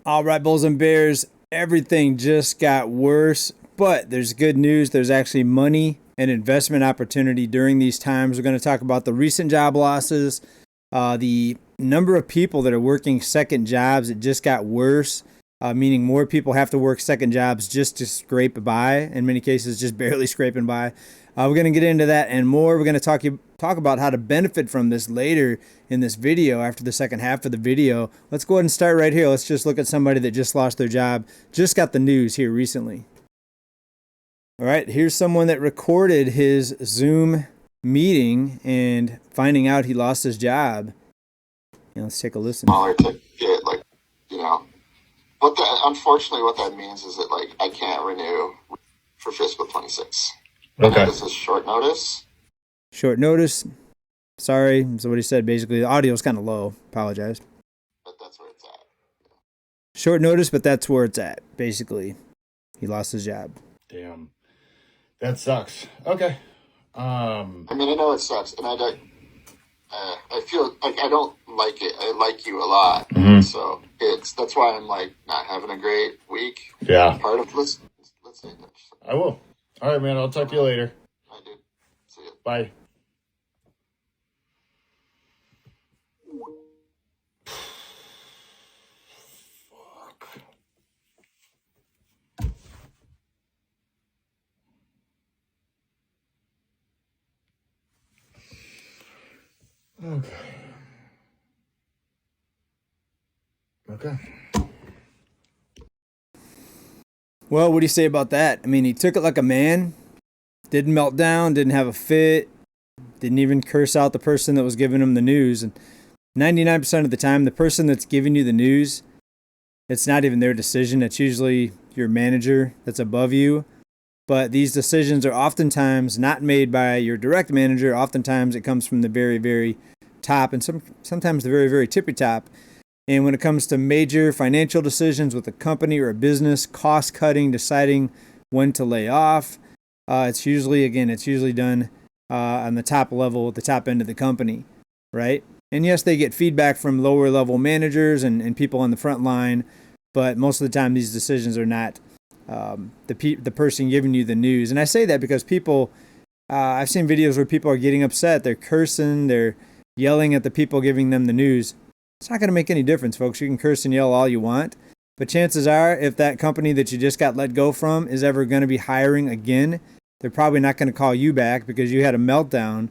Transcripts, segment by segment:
All right, Bulls and Bears, everything just got worse, but there's good news. There's actually money and investment opportunity during these times. We're going to talk about the recent job losses, the number of people that are working second jobs. It just got worse, meaning more people have to work second jobs just to scrape by, in many cases, just barely scraping by. We're going to get into that and more. We're going to talk about how to benefit from this later in this video after the second half of the video. Let's go ahead and start right here. Let's just look at somebody that just lost their job, just got the news here recently. All right, here's someone that recorded his Zoom meeting and finding out he lost his job. Let's take a listen. Smaller to get unfortunately what that means is that I can't renew for fiscal 26. Okay. This is short notice. Short notice. Sorry, that's what he said. Basically, the audio is kind of low. Apologize. But that's where it's at. Short notice, but that's where it's at. Basically, he lost his job. Damn, that sucks. Okay. I know it sucks, and I feel like I don't like it. I like you a lot, so that's why I'm not having a great week. Yeah. Part of let's say that. I will. All right, man. I'll talk to you later. I do. See you. Bye. Fuck. Okay. Okay. Well, what do you say about that? I mean, he took it like a man, didn't melt down, didn't have a fit, didn't even curse out the person that was giving him the news. And 99% of the time, the person that's giving you the news, it's not even their decision. It's usually your manager that's above you. But these decisions are oftentimes not made by your direct manager. Oftentimes it comes from the very, very top and sometimes the very, very tippy top. And when it comes to major financial decisions with a company or a business, cost cutting, deciding when to lay off, it's usually done on the top level, at the top end of the company, right? And yes, they get feedback from lower level managers and people on the front line, but most of the time these decisions are not the person giving you the news. And I say that because people, I've seen videos where people are getting upset, they're cursing, they're yelling at the people giving them the news. It's not going to make any difference, folks. You can curse and yell all you want, but chances are if that company that you just got let go from is ever going to be hiring again, they're probably not going to call you back because you had a meltdown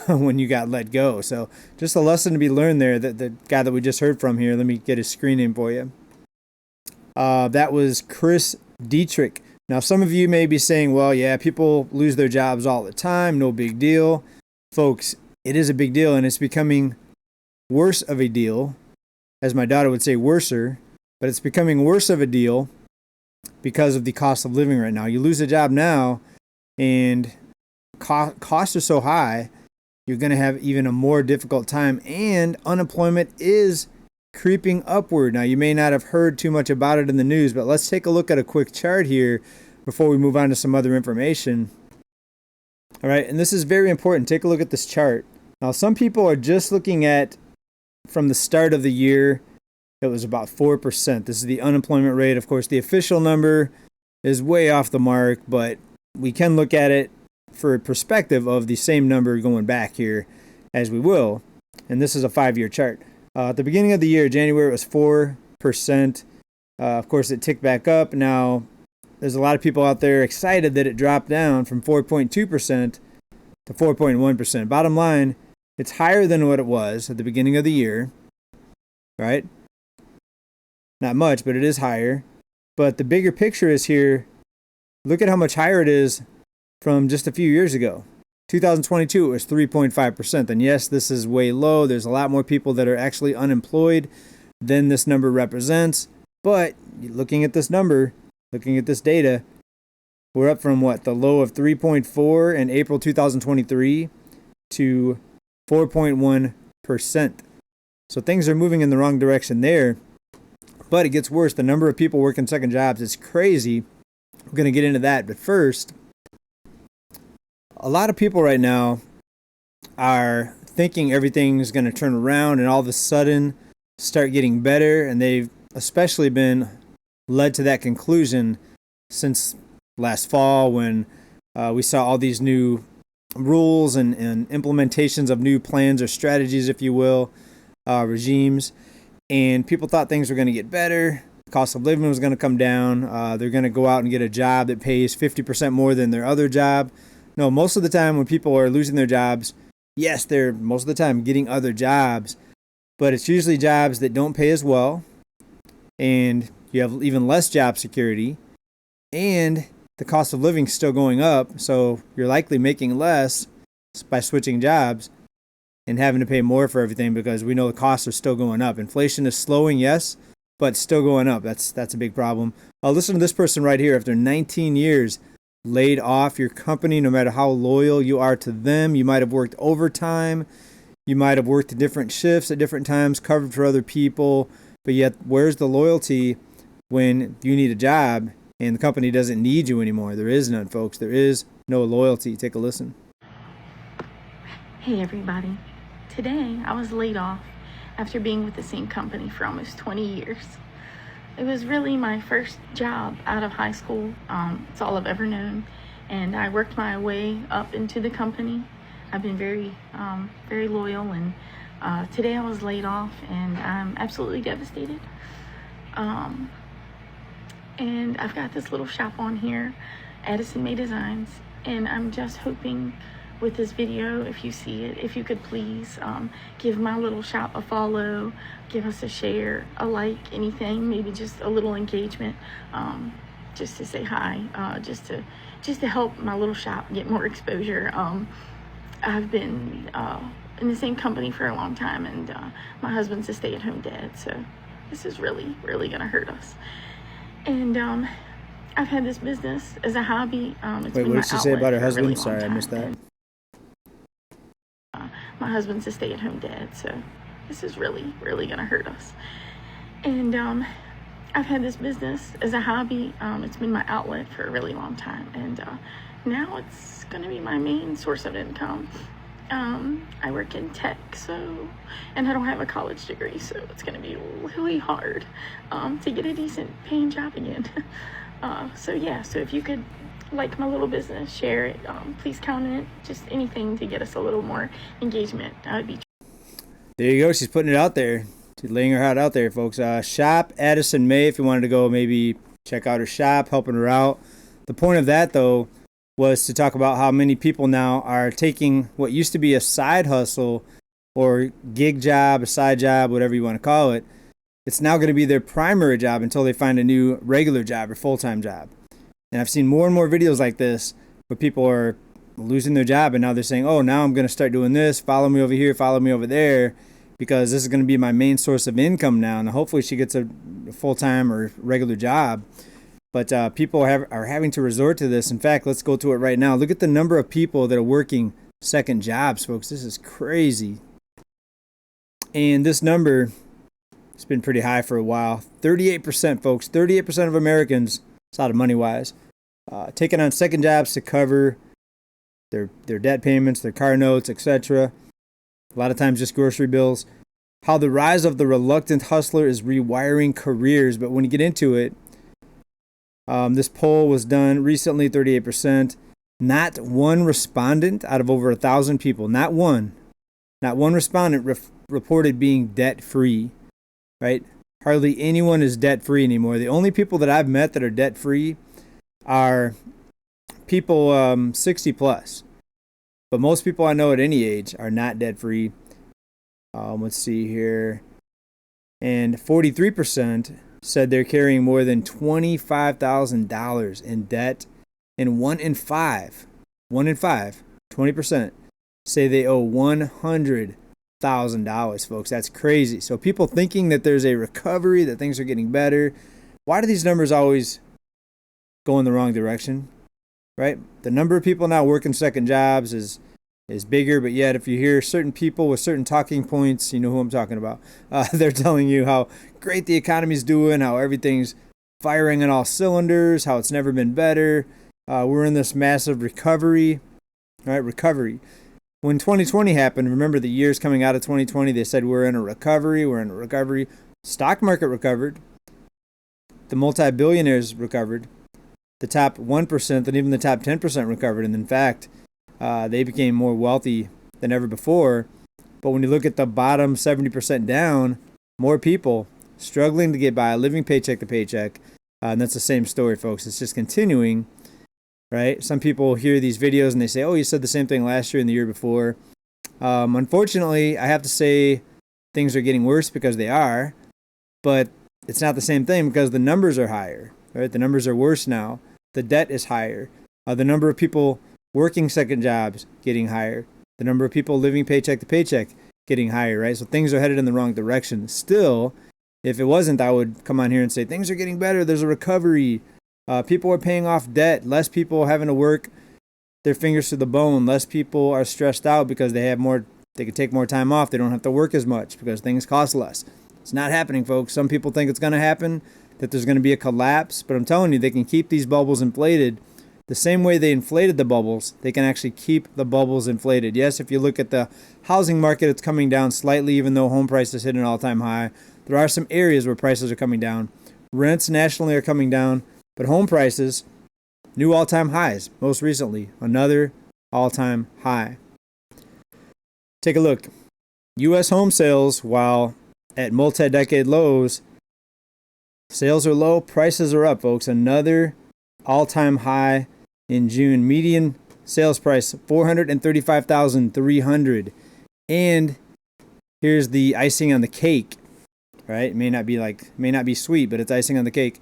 when you got let go. So just a lesson to be learned there. That the guy that we just heard from here, let me get his screen name for you. That was Chris Dietrich. Now, some of you may be saying, well, yeah, people lose their jobs all the time. No big deal. Folks, it is a big deal, and it's becoming worse of a deal, as my daughter would say, worser, but it's becoming worse of a deal because of the cost of living right now. You lose a job now, and costs are so high, you're going to have even a more difficult time, and unemployment is creeping upward. Now, you may not have heard too much about it in the news, but let's take a look at a quick chart here before we move on to some other information. All right, and this is very important. Take a look at this chart. Now, some people are just looking at from the start of the year, it was about 4%. This is the unemployment rate. Of course, the official number is way off the mark, but we can look at it for a perspective of the same number going back here as we will. And this is a 5-year chart. At the beginning of the year, January, it was 4%. Of course, it ticked back up. Now, there's a lot of people out there excited that it dropped down from 4.2% to 4.1%. Bottom line, it's higher than what it was at the beginning of the year, right? Not much, but it is higher. But the bigger picture is here. Look at how much higher it is from just a few years ago. 2022, it was 3.5%. And yes, this is way low. There's a lot more people that are actually unemployed than this number represents. But looking at this number, looking at this data, we're up from the low of 3.4 in April 2023 to 4.1%. So things are moving in the wrong direction there. But it gets worse. The number of people working second jobs is crazy. We're going to get into that. But first, a lot of people right now are thinking everything's going to turn around and all of a sudden start getting better. And they've especially been led to that conclusion since last fall when we saw all these new rules and implementations of new plans or strategies, if you will, regimes. And people thought things were going to get better. The cost of living was going to come down. They're going to go out and get a job that pays 50% more than their other job. No, most of the time when people are losing their jobs, yes, they're most of the time getting other jobs, but it's usually jobs that don't pay as well, and you have even less job security, and the cost of living is still going up, so you're likely making less by switching jobs and having to pay more for everything because we know the costs are still going up. Inflation is slowing, yes, but still going up. That's a big problem. Listen to this person right here. After 19 years, laid off your company, no matter how loyal you are to them. You might have worked overtime. You might have worked at different shifts at different times, covered for other people. But yet, where's the loyalty when you need a job and the company doesn't need you anymore? There is none, folks. There is no loyalty. Take a listen. Hey, everybody. Today, I was laid off after being with the same company for almost 20 years. It was really my first job out of high school. It's all I've ever known. And I worked my way up into the company. I've been very loyal. And today I was laid off and I'm absolutely devastated. And I've got this little shop on here, Addison May Designs. And I'm just hoping with this video, if you see it, if you could please give my little shop a follow, give us a share, a like, anything, maybe just a little engagement, just to say hi, just to help my little shop get more exposure. I've been in the same company for a long time, and my husband's a stay-at-home dad, so this is really, really gonna hurt us. And I've had this business as a hobby. It's Wait, been what did she say about her husband? Really Sorry, I missed that. My husband's a stay-at-home dad, so this is really, really gonna hurt us. And I've had this business as a hobby. It's been my outlet for a really long time, and now it's gonna be my main source of income. I work in tech, and I don't have a college degree, so it's gonna be really hard to get a decent paying job again. So if you could like my little business, share it, please comment, just anything to get us a little more engagement. That would be. There you go. She's putting it out there. She's laying her heart out there, folks. Shop Addison May if you wanted to go maybe check out her shop, helping her out. The point of that, though, was to talk about how many people now are taking what used to be a side hustle or gig job, a side job, whatever you want to call it. It's now going to be their primary job until they find a new regular job or full-time job. And I've seen more and more videos like this where people are losing their job and now they're saying, oh, now I'm going to start doing this. Follow me over here, follow me over there, because this is going to be my main source of income now. And hopefully she gets a full-time or regular job. But people are having to resort to this. In fact, let's go to it right now. Look at the number of people that are working second jobs, folks. This is crazy. And this number has been pretty high for a while. 38%, folks. 38% of Americans, it's a lot of money-wise, taking on second jobs to cover their debt payments, their car notes, etc. A lot of times just grocery bills. How the rise of the reluctant hustler is rewiring careers. But when you get into it, this poll was done recently, 38%. Not one respondent out of over 1,000 people, not one respondent reported being debt-free, right? Hardly anyone is debt-free anymore. The only people that I've met that are debt-free are people 60 plus. But most people I know at any age are not debt-free. Let's see here. And 43% said they're carrying more than $25,000 in debt. And 1 in 5, 20%, say they owe $100,000, folks. That's crazy. So people thinking that there's a recovery, that things are getting better. Why do these numbers always go in the wrong direction, right? The number of people now working second jobs is bigger, but yet if you hear certain people with certain talking points, you know who I'm talking about. They're telling you how great the economy's doing, how everything's firing on all cylinders, how it's never been better. We're in this massive recovery, right? Recovery. When 2020 happened, remember the years coming out of 2020, they said we're in a recovery. Stock market recovered. the multi-billionaires recovered, the top 1%, and even the top 10% recovered. And in fact, they became more wealthy than ever before. But when you look at the bottom 70% down, more people struggling to get by, living paycheck to paycheck. And that's the same story, folks. It's just continuing, right? Some people hear these videos and they say, oh, you said the same thing last year and the year before. Unfortunately, I have to say things are getting worse because they are. But it's not the same thing because the numbers are higher, right? The numbers are worse now. The debt is higher. The number of people working second jobs getting higher. The number of people living paycheck to paycheck getting higher, right? So things are headed in the wrong direction. Still, if it wasn't, I would come on here and say things are getting better. There's a recovery. People are paying off debt. Less people having to work their fingers to the bone. Less people are stressed out because they have more. They can take more time off. They don't have to work as much because things cost less. It's not happening, folks. Some people think it's going to happen, that there's going to be a collapse. But I'm telling you, they can keep these bubbles inflated. The same way they inflated the bubbles, they can actually keep the bubbles inflated. Yes, if you look at the housing market, it's coming down slightly, even though home prices hit an all-time high. There are some areas where prices are coming down. Rents nationally are coming down, but home prices, new all-time highs. Most recently, another all-time high. Take a look. U.S. home sales, while at multi-decade lows, sales are low, prices are up, folks. Another all-time high in June. Median sales price $435,300. And here's the icing on the cake, right? It may not be sweet, but it's icing on the cake.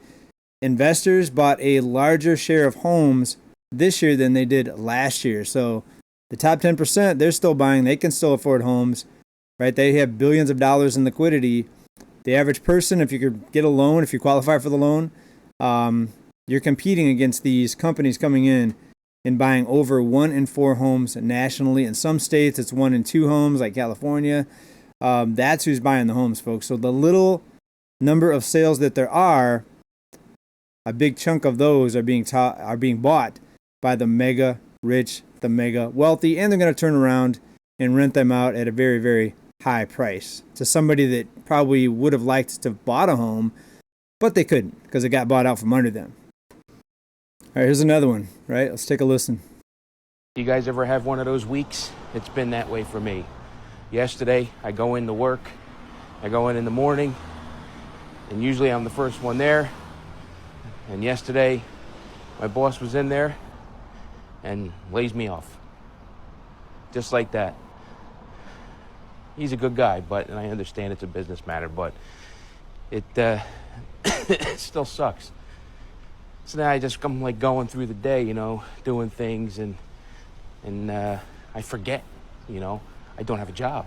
Investors bought a larger share of homes this year than they did last year. So the top 10%, they're still buying. They can still afford homes, right? They have billions of dollars in liquidity. The average person, if you could get a loan, if you qualify for the loan, you're competing against these companies coming in and buying over 1 in 4 homes nationally. In some states, it's 1 in 2 homes, like California. That's who's buying the homes, folks. So the little number of sales that there are, a big chunk of those are being bought by the mega rich, the mega wealthy, and they're going to turn around and rent them out at a very, very high price to somebody that probably would have liked to have bought a home, but they couldn't because it got bought out from under them. All right, here's another one, right? Let's take a listen. You guys ever have one of those weeks? It's been that way for me. Yesterday, I go into work. I go in the morning, and usually I'm the first one there. And yesterday, my boss was in there and lays me off. Just like that. He's a good guy, and I understand it's a business matter, but it still sucks. So now I'm like going through the day, doing things, and I forget, I don't have a job.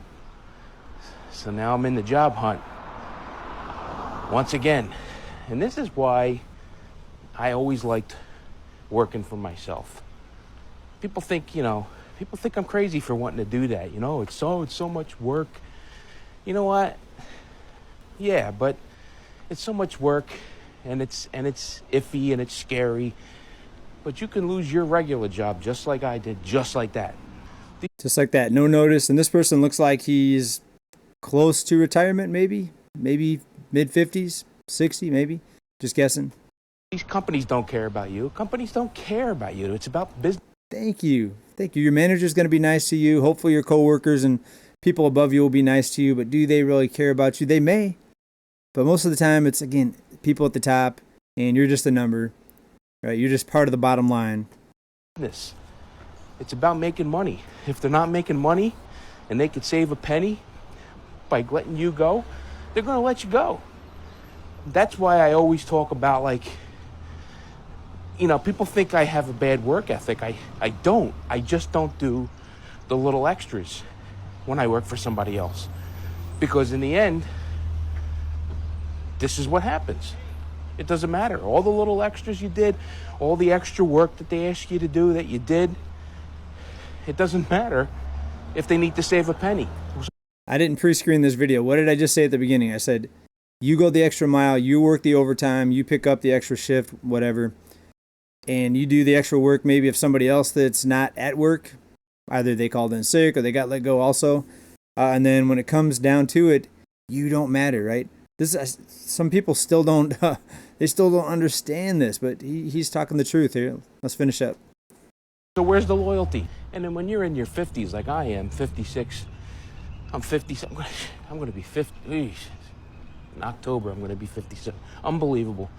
So now I'm in the job hunt once again. And this is why I always liked working for myself. People think I'm crazy for wanting to do that. It's so much work. You know what? Yeah, but it's so much work. And it's iffy and it's scary, but you can lose your regular job just like I did, just like that. Just like that, no notice. And this person looks like he's close to retirement, maybe mid-50s, 60, maybe. Just guessing. These companies don't care about you. Companies don't care about you. It's about business. Thank you. Your manager's going to be nice to you. Hopefully your coworkers and people above you will be nice to you, but do they really care about you? They may. But most of the time, it's, again, people at the top, and you're just a number, right? You're just part of the bottom line. It's about making money. If they're not making money and they could save a penny by letting you go, they're going to let you go. That's why I always talk about, people think I have a bad work ethic. I don't. I just don't do the little extras when I work for somebody else. Because in the end, this is what happens. It doesn't matter. All the little extras you did, all the extra work that they ask you to do that you did, it doesn't matter if they need to save a penny. I didn't pre-screen this video. What did I just say at the beginning? I said, you go the extra mile, you work the overtime, you pick up the extra shift, whatever, and you do the extra work maybe of somebody else that's not at work. Either they called in sick or they got let go also. And then when it comes down to it, you don't matter, right? Some people still don't, They still don't understand this, but he's talking the truth here. Let's finish up. So where's the loyalty? And then when you're in your 50s, like I am, 56, I'm 57. I'm going to be 50. In October, I'm going to be 57. Unbelievable.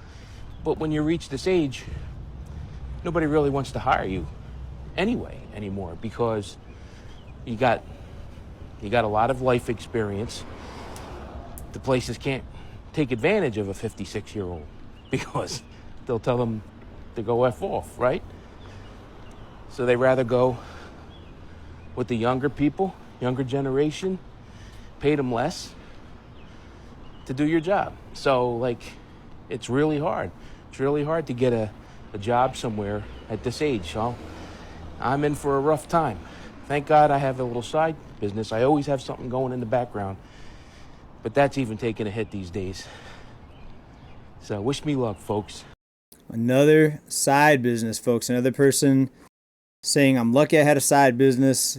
But when you reach this age, nobody really wants to hire you anymore, because you got a lot of life experience. The places can't take advantage of a 56-year-old because they'll tell them to go F off, right? So they rather go with the younger people, younger generation, pay them less to do your job. So, like, it's really hard. It's really hard to get a job somewhere at this age. So I'm in for a rough time. Thank God I have a little side business. I always have something going in the background, but that's even taking a hit these days. So wish me luck, folks. Another side business, folks. Another person saying, I'm lucky I had a side business.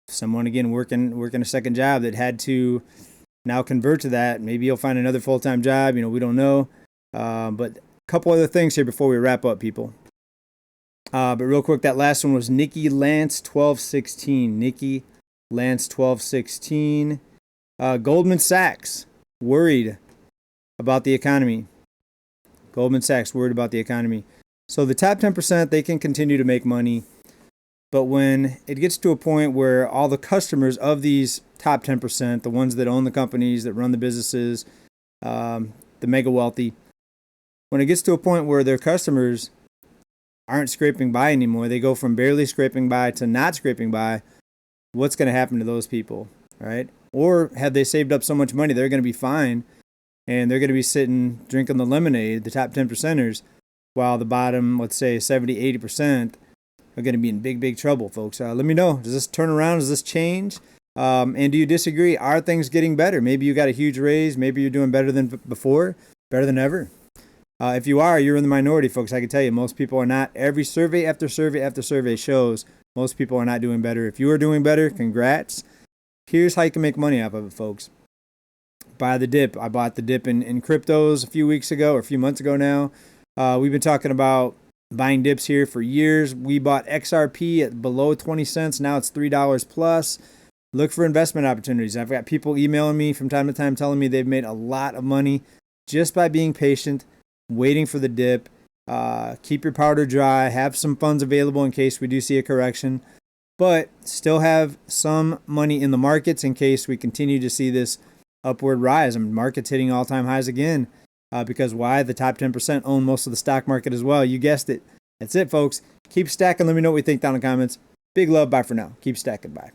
Someone, again, working a second job that had to now convert to that. Maybe you'll find another full-time job. We don't know. But a couple other things here before we wrap up, people. But real quick, that last one was Nikki Lance 1216. Nikki Lance 1216. Goldman Sachs worried about the economy. Goldman Sachs worried about the economy. So the top 10%, they can continue to make money. But when it gets to a point where all the customers of these top 10%, the ones that own the companies, that run the businesses, the mega wealthy, when it gets to a point where their customers aren't scraping by anymore, they go from barely scraping by to not scraping by, what's going to happen to those people, right? Or have they saved up so much money, they're going to be fine, and they're going to be sitting drinking the lemonade, the top 10%ers, while the bottom, let's say 70, 80%, are going to be in big trouble, folks. Let me know. Does this turn around? Does this change? And do you disagree? Are things getting better? Maybe you got a huge raise. Maybe you're doing better than before, better than ever. If you are, you're in the minority, folks. I can tell you, most people are not. Every survey after survey after survey shows most people are not doing better. If you are doing better, congrats. Here's how you can make money off of it, folks. Buy the dip. I bought the dip in cryptos a few weeks ago, or a few months ago now. We've been talking about buying dips here for years. We bought XRP at below 20 cents. Now it's $3 plus. Look for investment opportunities. I've got people emailing me from time to time telling me they've made a lot of money just by being patient, waiting for the dip. Keep your powder dry. Have some funds available in case we do see a correction. But still have some money in the markets in case we continue to see this upward rise. Markets hitting all-time highs again. Because why? The top 10% own most of the stock market as well. You guessed it. That's it, folks. Keep stacking. Let me know what you think down in the comments. Big love. Bye for now. Keep stacking. Bye.